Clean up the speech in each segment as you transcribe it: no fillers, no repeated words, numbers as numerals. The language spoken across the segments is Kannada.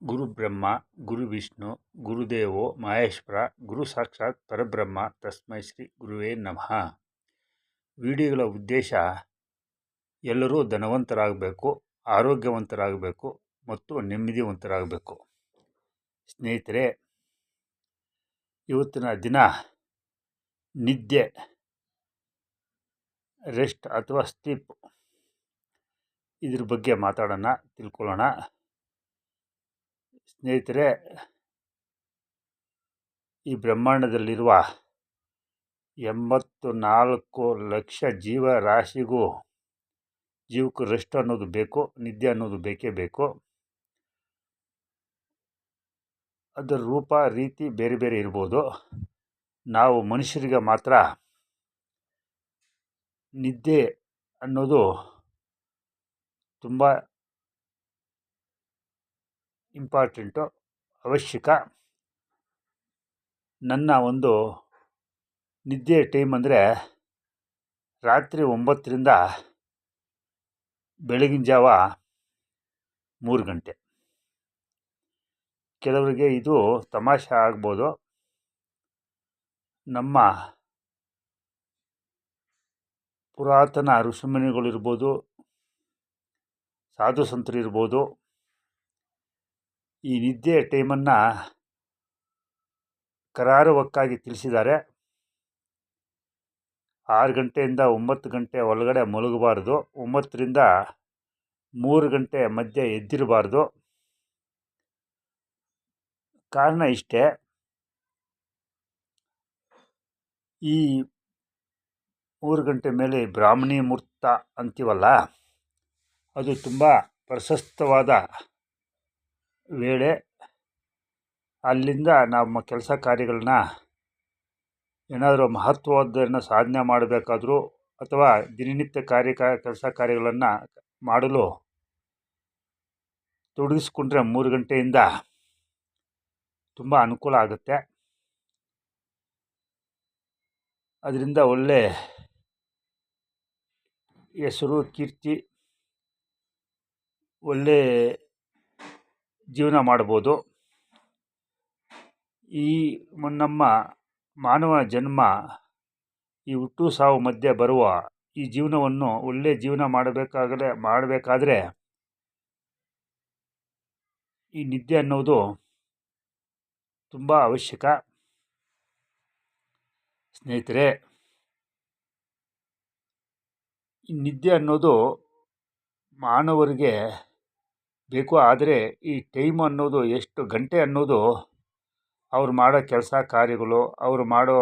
ಗುರು ಬ್ರಹ್ಮ ಗುರು ವಿಷ್ಣು ಗುರುದೇವೋ ಮಹೇಶ್ವರ ಗುರು ಸಾಕ್ಷಾತ್ ಪರಬ್ರಹ್ಮ ತಸ್ಮೈ ಶ್ರೀ ಗುರುವೇ ನಮಃ. ವಿಡಿಯೋಗಳ ಉದ್ದೇಶ ಎಲ್ಲರೂ ಧನವಂತರಾಗಬೇಕು, ಆರೋಗ್ಯವಂತರಾಗಬೇಕು ಮತ್ತು ನೆಮ್ಮದಿವಂತರಾಗಬೇಕು. ಸ್ನೇಹಿತರೆ, ಇವತ್ತಿನ ದಿನ ನಿದ್ದೆ, ರೆಸ್ಟ್ ಅಥವಾ ಸ್ಲೀಪ್ ಇದ್ರ ಬಗ್ಗೆ ಮಾತಾಡೋಣ, ತಿಳ್ಕೊಳ್ಳೋಣ. ಸ್ನೇಹಿತರೆ, ಈ ಬ್ರಹ್ಮಾಂಡದಲ್ಲಿರುವ 84 ಲಕ್ಷ ಜೀವರಾಶಿಗೂ ಜೀವಕ್ಕೂ ರೆಸ್ಟ್ ಅನ್ನೋದು ಬೇಕು, ನಿದ್ದೆ ಅನ್ನೋದು ಬೇಕೇ ಬೇಕು. ಅದರ ರೂಪ ರೀತಿ ಬೇರೆ ಬೇರೆ ಇರ್ಬೋದು. ನಾವು ಮನುಷ್ಯರಿಗೆ ಮಾತ್ರ ನಿದ್ದೆ ಅನ್ನೋದು ತುಂಬ ಇಂಪಾರ್ಟೆಂಟು, ಅವಶ್ಯಕ. ನನ್ನ ಒಂದು ನಿದ್ದೆ ಟೈಮ್ ಅಂದರೆ ರಾತ್ರಿ 9ರಿಂದ ಬೆಳಗಿನ ಜಾವ 3 ಗಂಟೆ. ಕೆಲವರಿಗೆ ಇದು ತಮಾಷೆ ಆಗ್ಬೋದು. ನಮ್ಮ ಪುರಾತನ ಋಷಿಮುನಿಗಳಿರ್ಬೋದು, ಸಾಧು ಸಂತರು ಇರ್ಬೋದು, ಈ ನಿದ್ದೆ ಟೈಮನ್ನು ಕರಾರುವಕ್ಕಾಗಿ ತಿಳಿಸಿದ್ದಾರೆ. 6 ಗಂಟೆಯಿಂದ 9 ಗಂಟೆ ಒಳಗಡೆ ಮಲಗಬಾರ್ದು, 9ರಿಂದ 3 ಗಂಟೆ ಮಧ್ಯೆ ಎದ್ದಿರಬಾರ್ದು. ಕಾರಣ ಇಷ್ಟೇ, ಈ 3 ಗಂಟೆ ಮೇಲೆ ಬ್ರಾಹ್ಮಣಿ ಮುಹೂರ್ತ ಅಂತೀವಲ್ಲ, ಅದು ತುಂಬ ಪ್ರಶಸ್ತವಾದ ವೇಳೆ. ಅಲ್ಲಿಂದ ನಮ್ಮ ಕೆಲಸ ಕಾರ್ಯಗಳನ್ನ, ಏನಾದರೂ ಮಹತ್ವವಾದನ್ನು ಸಾಧನೆ ಮಾಡಬೇಕಾದ್ರೂ ಅಥವಾ ದಿನನಿತ್ಯ ಕೆಲಸ ಕಾರ್ಯಗಳನ್ನು ಮಾಡಲು ತೊಡಗಿಸ್ಕೊಂಡ್ರೆ 3 ಗಂಟೆಯಿಂದ ತುಂಬ ಅನುಕೂಲ ಆಗುತ್ತೆ. ಅದರಿಂದ ಒಳ್ಳೆ ಹೆಸರು, ಕೀರ್ತಿ, ಒಳ್ಳೆ ಜೀವನ ಮಾಡ್ಬೋದು. ಈ ನಮ್ಮ ಮಾನವ ಜನ್ಮ, ಈ ಹುಟ್ಟು ಸಾವು ಮಧ್ಯೆ ಬರುವ ಈ ಜೀವನವನ್ನು ಒಳ್ಳೆ ಜೀವನ ಮಾಡಬೇಕಾದ್ರೆ ಈ ನಿದ್ದೆ ಅನ್ನೋದು ತುಂಬ ಅವಶ್ಯಕ. ಸ್ನೇಹಿತರೆ, ಈ ನಿದ್ದೆ ಅನ್ನೋದು ಮಾನವರಿಗೆ ಬೇಕು. ಆದರೆ ಈ ಟೈಮ್ ಅನ್ನೋದು, ಎಷ್ಟು ಗಂಟೆ ಅನ್ನೋದು, ಅವ್ರು ಮಾಡೋ ಕೆಲಸ ಕಾರ್ಯಗಳು, ಅವರು ಮಾಡೋ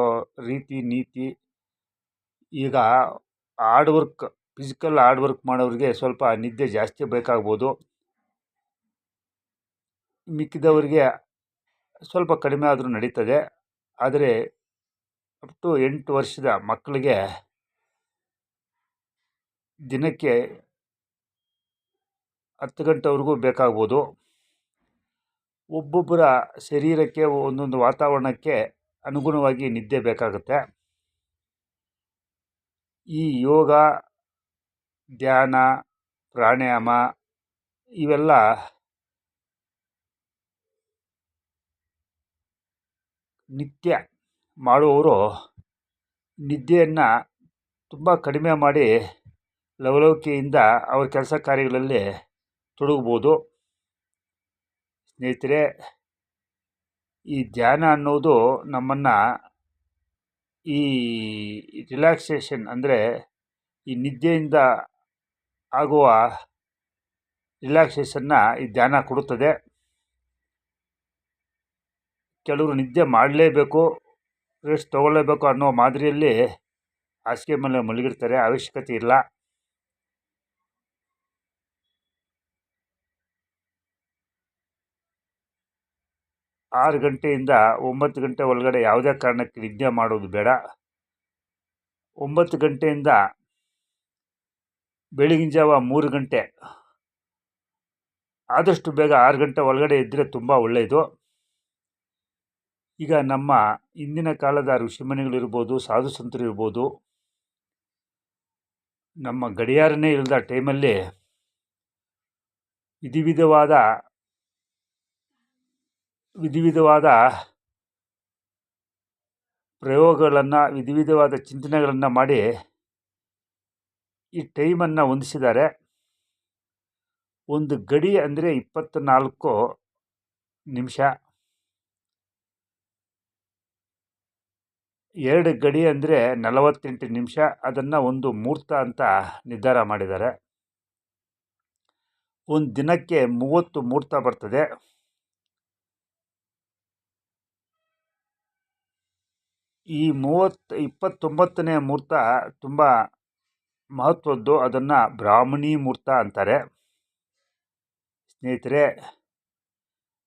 ರೀತಿ ನೀತಿ. ಈಗ ಫಿಸಿಕಲ್ ಹಾರ್ಡ್ ವರ್ಕ್ ಮಾಡೋರಿಗೆ ಸ್ವಲ್ಪ ನಿದ್ದೆ ಜಾಸ್ತಿ ಬೇಕಾಗ್ಬೋದು. ಮಿಕ್ಕಿದವರಿಗೆ ಸ್ವಲ್ಪ ಕಡಿಮೆ ಆದರೂ ನಡೀತದೆ. ಆದರೆ ಅಪ್ ಟು 8 ವರ್ಷದ ಮಕ್ಕಳಿಗೆ ದಿನಕ್ಕೆ 10 ಗಂಟೆವರೆಗೂ ಬೇಕಾಗ್ಬೋದು. ಒಬ್ಬೊಬ್ಬರ ಶರೀರಕ್ಕೆ, ಒಂದೊಂದು ವಾತಾವರಣಕ್ಕೆ ಅನುಗುಣವಾಗಿ ನಿದ್ದೆ ಬೇಕಾಗುತ್ತೆ. ಈ ಯೋಗ, ಧ್ಯಾನ, ಪ್ರಾಣಾಯಾಮ ಇವೆಲ್ಲ ನಿತ್ಯ ಮಾಡುವವರು ನಿದ್ದೆಯನ್ನು ತುಂಬ ಕಡಿಮೆ ಮಾಡಿ ಲವಲವಿಕೆಯಿಂದ ಅವ್ರ ಕೆಲಸ ಕಾರ್ಯಗಳಲ್ಲಿ ತೊಡಗ್ಬೋದು. ಸ್ನೇಹಿತರೆ, ಈ ಧ್ಯಾನ ಅನ್ನೋದು ನಮ್ಮನ್ನು ಈ ರಿಲ್ಯಾಕ್ಸೇಷನ್, ಅಂದರೆ ಈ ನಿದ್ದೆಯಿಂದ ಆಗುವ ರಿಲ್ಯಾಕ್ಸೇಷನ್ನ ಈ ಧ್ಯಾನ ಕೊಡುತ್ತದೆ. ಕೆಲವರು ನಿದ್ದೆ ಮಾಡಲೇಬೇಕು, ರೆಸ್ಟ್ ತೊಗೊಳ್ಳೇಬೇಕು ಅನ್ನೋ ಮಾದರಿಯಲ್ಲಿ ಹಾಸಿಗೆ ಮೇಲೆ ಮಲಗಿರ್ತಾರೆ. ಅವಶ್ಯಕತೆ ಇಲ್ಲ. ಆರು ಗಂಟೆಯಿಂದ 9 ಗಂಟೆ ಒಳಗಡೆ ಯಾವುದೇ ಕಾರಣಕ್ಕೆ ನಿದ್ದೆ ಮಾಡೋದು ಬೇಡ. 9 ಗಂಟೆಯಿಂದ ಬೆಳಗಿನ ಜಾವ 3 ಗಂಟೆ, ಆದಷ್ಟು ಬೇಗ 6 ಗಂಟೆ ಒಳಗಡೆ ಇದ್ದರೆ ತುಂಬ ಒಳ್ಳೆಯದು. ಈಗ ನಮ್ಮ ಹಿಂದಿನ ಕಾಲದ ಋಷಿಮುನಿಗಳಿರ್ಬೋದು, ಸಾಧು ಸಂತರು ಇರ್ಬೋದು, ನಮ್ಮ ಗಡಿಯಾರನೇ ಇಲ್ಲದ ಟೈಮಲ್ಲಿ ವಿಧವಾದ ವಿಧವಾದ ಪ್ರಯೋಗಗಳನ್ನು ವಿಧವಾದ ಚಿಂತನೆಗಳನ್ನು ಮಾಡಿ ಈ ಟೈಮನ್ನು ಹೊಂದಿಸಿದ್ದಾರೆ. ಒಂದು ಗಡಿ ಅಂದರೆ 24 ನಿಮಿಷ, 2 ಗಡಿ ಅಂದರೆ 48 ನಿಮಿಷ. ಅದನ್ನು ಒಂದು ಮುಹೂರ್ತ ಅಂತ ನಿರ್ಧಾರ ಮಾಡಿದ್ದಾರೆ. ಒಂದು ದಿನಕ್ಕೆ 30 ಮುಹೂರ್ತ ಬರ್ತದೆ. ಈ 29ನೇ ಮುಹೂರ್ತ ತುಂಬ ಮಹತ್ವದ್ದು. ಅದನ್ನು ಬ್ರಾಹ್ಮಣಿ ಮುಹೂರ್ತ ಅಂತಾರೆ. ಸ್ನೇಹಿತರೆ,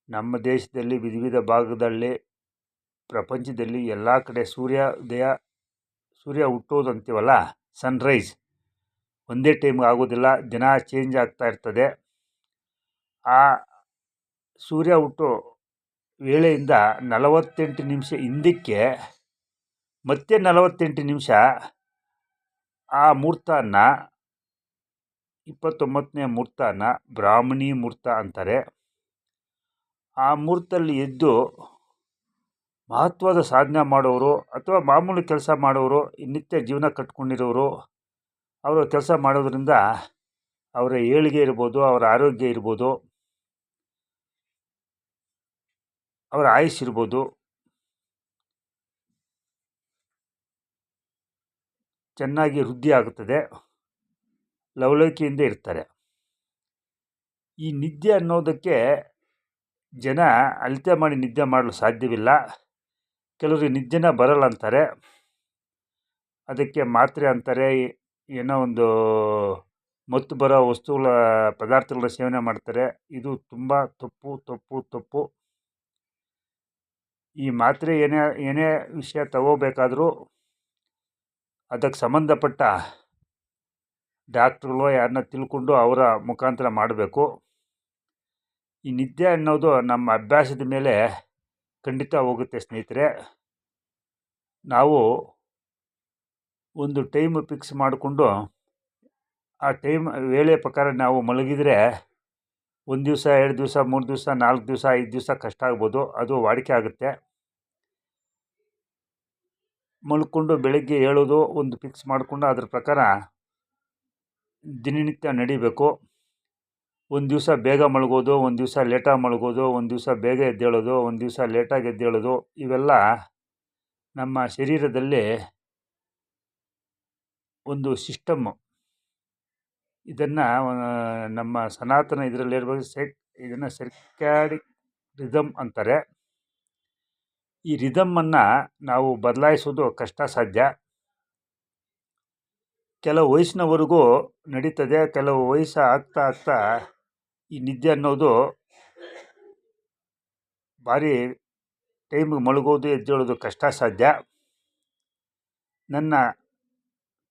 ನಮ್ಮ ದೇಶದಲ್ಲಿ ವಿವಿಧ ಭಾಗದಲ್ಲಿ, ಪ್ರಪಂಚದಲ್ಲಿ ಎಲ್ಲ ಕಡೆ ಸೂರ್ಯ ಹುಟ್ಟೋದು ಅಂತೀವಲ್ಲ, ಸನ್ರೈಸ್ ಒಂದೇ ಟೈಮ್ಗೆ ಆಗೋದಿಲ್ಲ, ದಿನ ಚೇಂಜ್ ಆಗ್ತಾ ಇರ್ತದೆ. ಆ ಸೂರ್ಯ ಹುಟ್ಟೋ ವೇಳೆಯಿಂದ 48 ನಿಮಿಷ ಹಿಂದಕ್ಕೆ ಮತ್ತೆ 48 ನಿಮಿಷ ಆ ಮುಹೂರ್ತನ 29ನೇ ಮುಹೂರ್ತನ ಬ್ರಾಹ್ಮಣಿ ಮುಹೂರ್ತ ಅಂತಾರೆ. ಆ ಮುಹೂರ್ತದಲ್ಲಿ ಎದ್ದು ಮಹತ್ವದ ಸಾಧನೆ ಮಾಡೋರು ಅಥವಾ ಮಾಮೂಲಿ ಕೆಲಸ ಮಾಡೋರು, ನಿತ್ಯ ಜೀವನ ಕಟ್ಕೊಂಡಿರೋರು, ಅವರು ಕೆಲಸ ಮಾಡೋದ್ರಿಂದ ಅವರ ಏಳಿಗೆ ಇರ್ಬೋದು, ಅವರ ಆರೋಗ್ಯ ಇರ್ಬೋದು, ಅವರ ಆಯುಷ್ ಇರ್ಬೋದು, ಚೆನ್ನಾಗಿ ವೃದ್ಧಿ ಆಗುತ್ತದೆ, ಲವಲವಿಕೆಯಿಂದ ಇರ್ತಾರೆ. ಈ ನಿದ್ದೆ ಅನ್ನೋದಕ್ಕೆ ಜನ ಅಳತೆ ಮಾಡಿ ನಿದ್ದೆ ಮಾಡಲು ಸಾಧ್ಯವಿಲ್ಲ. ಕೆಲವರು ನಿದ್ದೆನ ಬರಲ್ಲ ಅಂತಾರೆ, ಅದಕ್ಕೆ ಮಾತ್ರೆ ಅಂತಾರೆ, ಏನೋ ಒಂದು ಮತ್ತು ಬರೋ ವಸ್ತುಗಳ ಪದಾರ್ಥಗಳ ಸೇವನೆ ಮಾಡ್ತಾರೆ. ಇದು ತುಂಬ ತಪ್ಪು. ಈ ಮಾತ್ರೆ ಏನೇ ವಿಷಯ ತಗೋಬೇಕಾದ್ರೂ ಅದಕ್ಕೆ ಸಂಬಂಧಪಟ್ಟ ಡಾಕ್ಟ್ರುಗಳು ಯಾರನ್ನ ತಿಳ್ಕೊಂಡು ಅವರ ಮುಖಾಂತರ ಮಾಡಬೇಕು. ಈ ನಿದ್ದೆ ಅನ್ನೋದು ನಮ್ಮ ಅಭ್ಯಾಸದ ಮೇಲೆ ಖಂಡಿತ ಹೋಗುತ್ತೆ ಸ್ನೇಹಿತರೆ. ನಾವು ಒಂದು ಟೈಮ್ ಫಿಕ್ಸ್ ಮಾಡಿಕೊಂಡು ಆ ಟೈಮ್ ವೇಳೆ ಪ್ರಕಾರ ನಾವು ಮಲಗಿದರೆ 1 ದಿವಸ, 2 ದಿವಸ, 3 ದಿವಸ, 4 ದಿವಸ, 5 ದಿವಸ ಕಷ್ಟ ಆಗ್ಬೋದು. ಅದು ವಾಡಿಕೆ ಆಗುತ್ತೆ. ಮಲ್ಕೊಂಡು ಬೆಳಗ್ಗೆ ಹೇಳೋದು ಒಂದು ಫಿಕ್ಸ್ ಮಾಡಿಕೊಂಡು ಅದ್ರ ಪ್ರಕಾರ ದಿನನಿತ್ಯ ನಡಿಬೇಕು. ಒಂದು ದಿವಸ ಬೇಗ ಮಲಗೋದು, ಒಂದು ದಿವಸ ಲೇಟಾಗಿ ಮಲಗೋದು, ಒಂದು ದಿವಸ ಬೇಗ ಎದ್ದೇಳೋದು, ಒಂದು ದಿವಸ ಲೇಟಾಗಿ ಎದ್ದೇಳೋದು, ಇವೆಲ್ಲ ನಮ್ಮ ಶರೀರದಲ್ಲಿ ಒಂದು ಸಿಸ್ಟಮ್ಮು. ಇದನ್ನು ನಮ್ಮ ಸನಾತನ ಇದರಲ್ಲಿರ್ಬೋದು, ಇದನ್ನು ಸರ್ಕ್ಯಾಡಿಕ್ ರಿದಮ್ ಅಂತಾರೆ. ಈ ರಿದಮ್ಮನ್ನು ನಾವು ಬದಲಾಯಿಸೋದು ಕಷ್ಟ ಸಾಧ್ಯ. ಕೆಲವು ವಯಸ್ಸಿನವರೆಗೂ ನಡೀತದೆ. ಕೆಲವು ವಯಸ್ಸು ಆಗ್ತಾ ಈ ನಿದ್ದೆ ಅನ್ನೋದು ಭಾರಿ ಟೈಮಿಗೆ ಮಲಗೋದು, ಎದ್ದೇಳೋದು ಕಷ್ಟ ಸಾಧ್ಯ. ನನ್ನ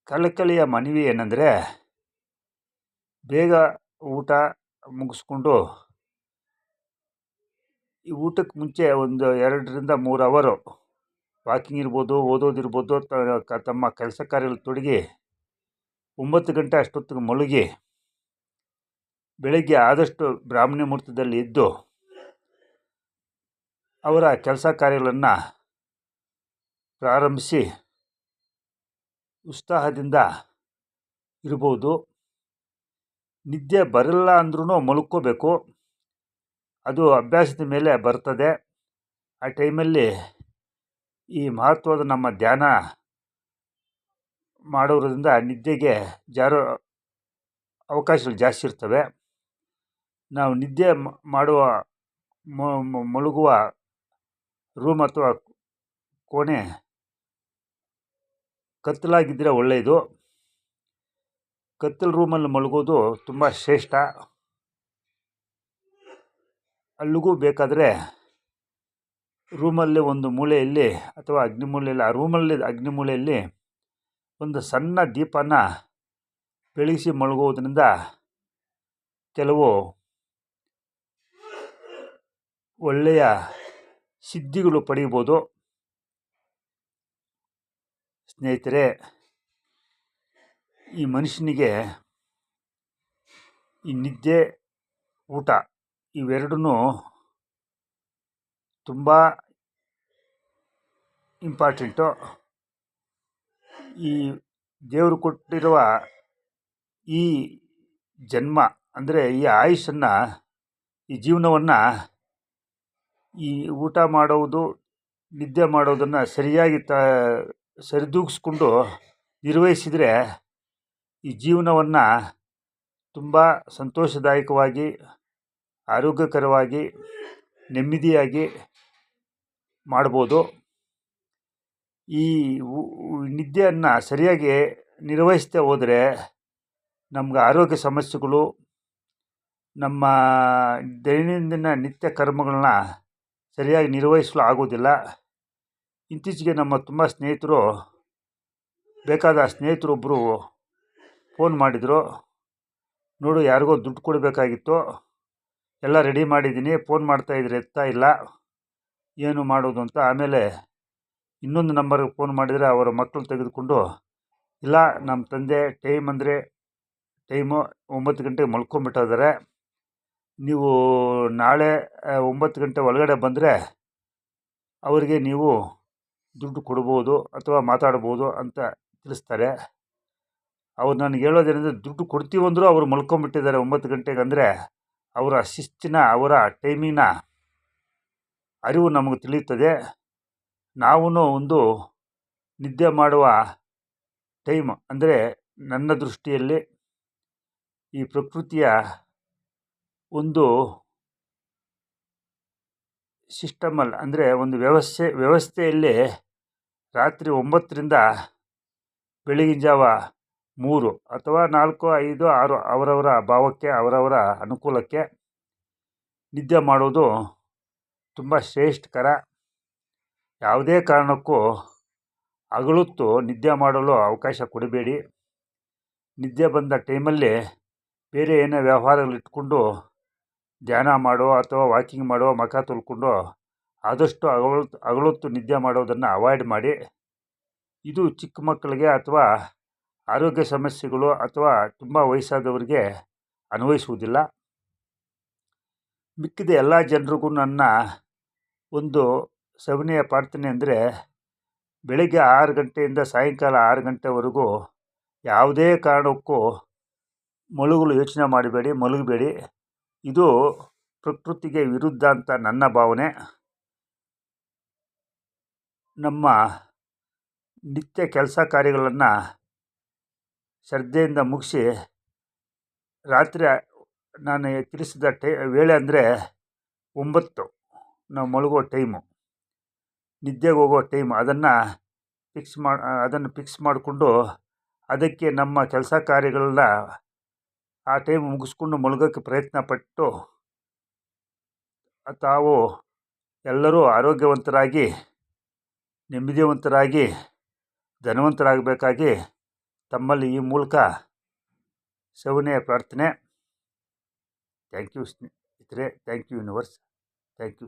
ಕಳಕಳಿಯ ಮನವಿ ಏನಂದರೆ, ಬೇಗ ಊಟ ಮುಗಿಸ್ಕೊಂಡು ಈ ಊಟಕ್ಕೆ ಮುಂಚೆ ಒಂದು 2ರಿಂದ 3 ಅವರು ವಾಕಿಂಗ್ ಇರ್ಬೋದು, ಓದೋದಿರ್ಬೋದು, ತಮ್ಮ ಕೆಲಸ ಕಾರ್ಯಗಳು ತೊಡಗಿ 9 ಗಂಟೆ ಅಷ್ಟೊತ್ತಿಗೆ ಮಲಗಿ ಬೆಳಗ್ಗೆ ಆದಷ್ಟು ಬ್ರಾಹ್ಮಣಿ ಮುಹೂರ್ತದಲ್ಲಿ ಎದ್ದು ಅವರ ಕೆಲಸ ಕಾರ್ಯಗಳನ್ನು ಪ್ರಾರಂಭಿಸಿ ಉತ್ಸಾಹದಿಂದ ಇರ್ಬೋದು. ನಿದ್ದೆ ಬರಲ್ಲ ಅಂದ್ರೂ ಮಲ್ಕೋಬೇಕು. ಅದು ಅಭ್ಯಾಸದ ಮೇಲೆ ಬರ್ತದೆ. ಆ ಟೈಮಲ್ಲಿ ಈ ಮಹತ್ವದ ನಮ್ಮ ಧ್ಯಾನ ಮಾಡೋದ್ರಿಂದ ನಿದ್ದೆಗೆ ಜಾರೋ ಅವಕಾಶಗಳು ಜಾಸ್ತಿ ಇರ್ತವೆ. ನಾವು ನಿದ್ದೆ ಮಾಡುವ ಮಲಗುವ ರೂಮ್ ಅಥವಾ ಕೋಣೆ ಕತ್ತಲಾಗಿದ್ದರೆ ಒಳ್ಳೆಯದು. ಕತ್ತಲು ರೂಮಲ್ಲಿ ಮಲಗೋದು ತುಂಬ ಶ್ರೇಷ್ಠ. ಅಲ್ಲಿಗೂ ಬೇಕಾದರೆ ರೂಮಲ್ಲಿ ಒಂದು ಮೂಲೆಯಲ್ಲಿ ಅಥವಾ ಅಗ್ನಿಮೂಲೆಯಲ್ಲಿ, ಆ ರೂಮಲ್ಲಿ ಅಗ್ನಿಮೂಲೆಯಲ್ಲಿ ಒಂದು ಸಣ್ಣ ದೀಪನ ಬೆಳಗಿಸಿ ಮಲಗುವುದರಿಂದ ಕೆಲವು ಒಳ್ಳೆಯ ಸಿದ್ಧಿಗಳು ಪಡೆಯಬಹುದು. ಸ್ನೇಹಿತರೆ, ಈ ಮನುಷ್ಯನಿಗೆ ಈ ನಿದ್ದೆ, ಊಟ ಇವೆರಡೂ ತುಂಬ ಇಂಪಾರ್ಟೆಂಟು. ಈ ದೇವರು ಕೊಟ್ಟಿರುವ ಈ ಜನ್ಮ ಅಂದರೆ ಈ ಆಯುಷನ್ನು, ಈ ಜೀವನವನ್ನು ಈ ಊಟ ಮಾಡುವುದು, ನಿದ್ದೆ ಮಾಡೋದನ್ನು ಸರಿಯಾಗಿ ಸರಿದೂಗಿಸ್ಕೊಂಡು ನಿರ್ವಹಿಸಿದರೆ ಈ ಜೀವನವನ್ನು ತುಂಬ ಸಂತೋಷದಾಯಕವಾಗಿ, ಆರೋಗ್ಯಕರವಾಗಿ, ನೆಮ್ಮದಿಯಾಗಿ ಮಾಡ್ಬೋದು. ಈ ನಿದ್ದೆಯನ್ನು ಸರಿಯಾಗಿ ನಿರ್ವಹಿಸದೆ ಹೋದರೆ ನಮ್ಗೆ ಆರೋಗ್ಯ ಸಮಸ್ಯೆಗಳು, ನಮ್ಮ ದೈನಂದಿನ ನಿತ್ಯ ಕರ್ಮಗಳನ್ನ ಸರಿಯಾಗಿ ನಿರ್ವಹಿಸಲು ಆಗೋದಿಲ್ಲ. ಇತ್ತೀಚೆಗೆ ನಮ್ಮ ತುಂಬ ಸ್ನೇಹಿತರು, ಬೇಕಾದ ಸ್ನೇಹಿತರೊಬ್ಬರು ಫೋನ್ ಮಾಡಿದರು. ನೋಡು, ಯಾರಿಗೋ ದುಡ್ಡು ಕೊಡಬೇಕಾಗಿತ್ತು, ಎಲ್ಲ ರೆಡಿ ಮಾಡಿದ್ದೀನಿ, ಫೋನ್ ಮಾಡ್ತಾಯಿದ್ರೆ ಎತ್ತಾ ಇಲ್ಲ, ಏನು ಮಾಡೋದು ಅಂತ. ಆಮೇಲೆ ಇನ್ನೊಂದು ನಂಬರ್ಗೆ ಫೋನ್ ಮಾಡಿದರೆ ಅವರ ಮಕ್ಕಳು ತೆಗೆದುಕೊಂಡು, ಇಲ್ಲ ನಮ್ಮ ತಂದೆ ಟೈಮು 9 ಗಂಟೆಗೆ ಮಲ್ಕೊಂಬಿಟ್ಟಿದ್ದಾರೆ, ನೀವು ನಾಳೆ 9 ಗಂಟೆ ಒಳಗಡೆ ಬಂದರೆ ಅವರಿಗೆ ನೀವು ದುಡ್ಡು ಕೊಡ್ಬೋದು ಅಥವಾ ಮಾತಾಡ್ಬೋದು ಅಂತ ತಿಳಿಸ್ತಾರೆ. ಅವ್ರು ನನಗೆ ಹೇಳೋದೇನೆಂದರೆ, ದುಡ್ಡು ಕೊಡ್ತೀವಂದರೂ ಅವರು ಮಲ್ಕೊಂಬಿಟ್ಟಿದ್ದಾರೆ 9 ಗಂಟೆಗೆ ಅಂದರೆ ಅವರ ಶಿಸ್ತಿನ, ಅವರ ಟೈಮಿನ ಅರಿವು ನಮಗೆ ತಿಳಿಯುತ್ತದೆ. ನಾವೂ ಒಂದು ನಿದ್ದೆ ಮಾಡುವ ಟೈಮ್ ಅಂದರೆ ನನ್ನ ದೃಷ್ಟಿಯಲ್ಲಿ ಈ ಪ್ರಕೃತಿಯ ಒಂದು ಸಿಸ್ಟಮಲ್ಲಿ, ಅಂದರೆ ಒಂದು ವ್ಯವಸ್ಥೆಯಲ್ಲಿ ರಾತ್ರಿ 9ರಿಂದ ಬೆಳಗಿನ ಜಾವ 3 ಅಥವಾ 4, 5, 6 ಅವರವರ ಭಾವಕ್ಕೆ, ಅವರವರ ಅನುಕೂಲಕ್ಕೆ ನಿದ್ದೆ ಮಾಡೋದು ತುಂಬ ಶ್ರೇಷ್ಠಕರ. ಯಾವುದೇ ಕಾರಣಕ್ಕೂ ಹಗಲೊತ್ತು ನಿದ್ದೆ ಮಾಡಲು ಅವಕಾಶ ಕೊಡಬೇಡಿ. ನಿದ್ದೆ ಬಂದ ಟೈಮಲ್ಲಿ ಬೇರೆ ಏನೇ ವ್ಯವಹಾರಗಳಿಟ್ಕೊಂಡು ಧ್ಯಾನ ಮಾಡೋ ಅಥವಾ ವಾಕಿಂಗ್ ಮಾಡೋ, ಮುಖ ತೊಳ್ಕೊಂಡು ಆದಷ್ಟು ಹಗಲೊತ್ತು ನಿದ್ದೆ ಮಾಡೋದನ್ನು ಅವಾಯ್ಡ್ ಮಾಡಿ. ಇದು ಚಿಕ್ಕ ಮಕ್ಕಳಿಗೆ ಅಥವಾ ಆರೋಗ್ಯ ಸಮಸ್ಯೆಗಳು ಅಥವಾ ತುಂಬ ವಯಸ್ಸಾದವರಿಗೆ ಅನ್ವಯಿಸುವುದಿಲ್ಲ. ಮಿಕ್ಕಿದ ಎಲ್ಲ ಜನರಿಗೂ ನನ್ನ ಒಂದು ಸವಿನಯ ಪ್ರಾರ್ಥನೆ ಅಂದರೆ, ಬೆಳಗ್ಗೆ 6 ಗಂಟೆಯಿಂದ ಸಾಯಂಕಾಲ 6 ಗಂಟೆವರೆಗೂ ಯಾವುದೇ ಕಾರಣಕ್ಕೂ ಯೋಚನೆ ಮಾಡಬೇಡಿ, ಮಲಗಬೇಡಿ. ಇದು ಪ್ರಕೃತಿಗೆ ವಿರುದ್ಧ ಅಂತ ನನ್ನ ಭಾವನೆ. ನಮ್ಮ ನಿತ್ಯ ಕೆಲಸ ಕಾರ್ಯಗಳನ್ನು ಶ್ರದ್ಧೆಯಿಂದ ಮುಗಿಸಿ, ರಾತ್ರಿ ನಾನು ತಿಳಿಸಿದ ವೇಳೆ ಅಂದರೆ 9 ನಾವು ಮಲಗೋ ಟೈಮು, ನಿದ್ದೆಗೆ ಹೋಗೋ ಟೈಮ್, ಅದನ್ನು ಫಿಕ್ಸ್ ಮಾಡಿಕೊಂಡು ಅದಕ್ಕೆ ನಮ್ಮ ಕೆಲಸ ಕಾರ್ಯಗಳನ್ನ ಆ ಟೈಮ್ ಮುಗಿಸ್ಕೊಂಡು ಮಲಗೋಕ್ಕೆ ಪ್ರಯತ್ನ ಪಟ್ಟು ತಾವು ಎಲ್ಲರೂ ಆರೋಗ್ಯವಂತರಾಗಿ, ನೆಮ್ಮದಿವಂತರಾಗಿ, ಧನವಂತರಾಗಬೇಕಾಗಿ ತಮ್ಮಲ್ಲಿ ಈ ಮೂಲಕ ಸವಿನಯ ಪ್ರಾರ್ಥನೆ. ಥ್ಯಾಂಕ್ ಯು ಸ್ನೇಹಿತರೆ, thank you universe, thank you.